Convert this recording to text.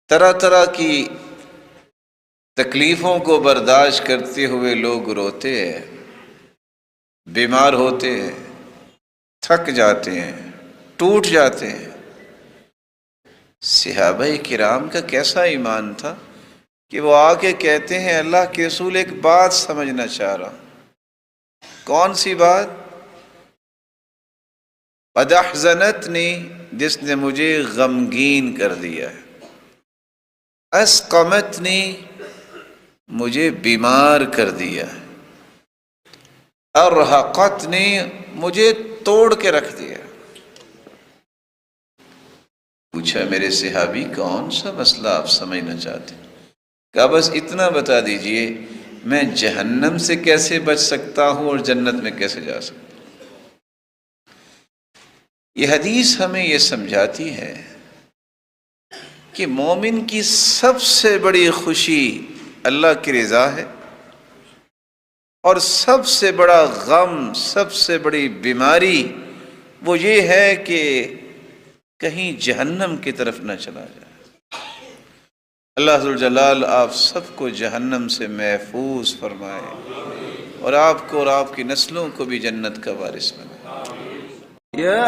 طرح طرح کی تکلیفوں کو برداشت کرتے ہوئے لوگ روتے ہیں، بیمار ہوتے ہیں، تھک جاتے ہیں، ٹوٹ جاتے ہیں۔ صحابہ کرام کا کیسا ایمان تھا کہ وہ آ کے کہتے ہیں اللہ کے رسول ایک بات سمجھنا چاہ رہا ہوں۔ کون سی بات؟ قد احزنتنی، جس نے مجھے غمگین کر دیا ہے، اسقمتنی، مجھے بیمار کر دیا ہے، ارہقتنی، مجھے توڑ کے رکھ دیا۔ پوچھا میرے صحابی کون سا مسئلہ آپ سمجھنا چاہتے ہیں؟ کہا بس اتنا بتا دیجئے میں جہنم سے کیسے بچ سکتا ہوں اور جنت میں کیسے جا سکتا ہوں۔ یہ حدیث ہمیں یہ سمجھاتی ہے کہ مومن کی سب سے بڑی خوشی اللہ کی رضا ہے، اور سب سے بڑا غم، سب سے بڑی بیماری وہ یہ ہے کہ کہیں جہنم کی طرف نہ چلا جائے۔ اللہ ذوالجلال آپ سب کو جہنم سے محفوظ فرمائے، اور آپ کو اور آپ کی نسلوں کو بھی جنت کا وارث بنائے۔ یا